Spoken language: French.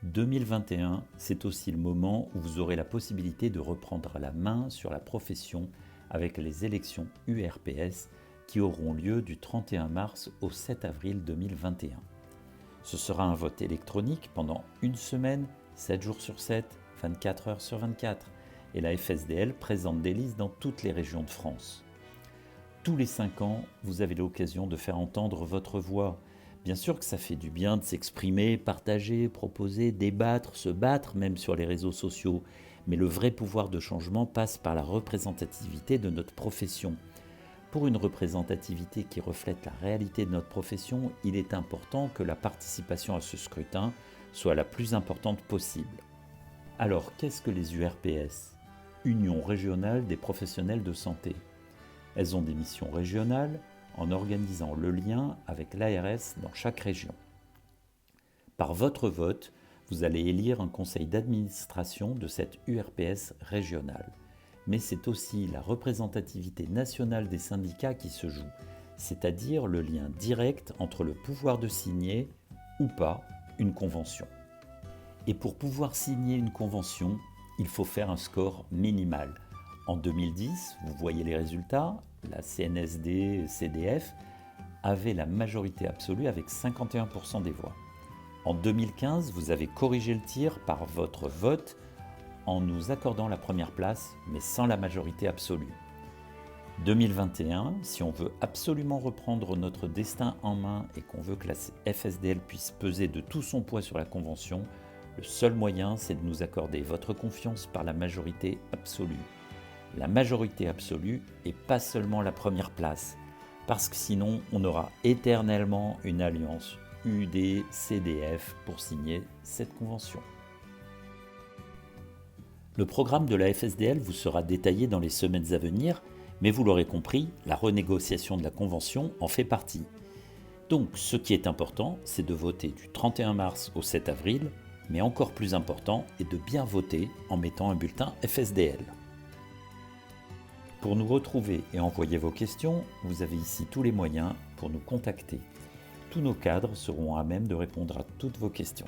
2021, c'est aussi le moment où vous aurez la possibilité de reprendre la main sur la profession avec les élections URPS qui auront lieu du 31 mars au 7 avril 2021. Ce sera un vote électronique pendant une semaine, 7 jours sur 7, 24 heures sur 24, et la FSDL présente des listes dans toutes les régions de France. Tous les 5 ans, vous avez l'occasion de faire entendre votre voix. Bien sûr que ça fait du bien de s'exprimer, partager, proposer, débattre, se battre, même sur les réseaux sociaux. Mais le vrai pouvoir de changement passe par la représentativité de notre profession. Pour une représentativité qui reflète la réalité de notre profession, il est important que la participation à ce scrutin soit la plus importante possible. Alors, qu'est-ce que les URPS ? Union régionale des professionnels de santé. Elles ont des missions régionales en organisant le lien avec l'ARS dans chaque région. Par votre vote, vous allez élire un conseil d'administration de cette URPS régionale. Mais c'est aussi la représentativité nationale des syndicats qui se joue, c'est-à-dire le lien direct entre le pouvoir de signer ou pas une convention. Et pour pouvoir signer une convention, il faut faire un score minimal. En 2010, vous voyez les résultats, la CNSD-CDF avait la majorité absolue avec 51% des voix. En 2015, vous avez corrigé le tir par votre vote en nous accordant la première place, mais sans la majorité absolue. 2021, si on veut absolument reprendre notre destin en main et qu'on veut que la FSDL puisse peser de tout son poids sur la Convention, le seul moyen, c'est de nous accorder votre confiance par la majorité absolue. La majorité absolue et pas seulement la première place, parce que sinon on aura éternellement une alliance UD-CDF pour signer cette convention. Le programme de la FSDL vous sera détaillé dans les semaines à venir, mais vous l'aurez compris, la renégociation de la convention en fait partie. Donc ce qui est important, c'est de voter du 31 mars au 7 avril, mais encore plus important est de bien voter en mettant un bulletin FSDL. Pour nous retrouver et envoyer vos questions, vous avez ici tous les moyens pour nous contacter. Tous nos cadres seront à même de répondre à toutes vos questions.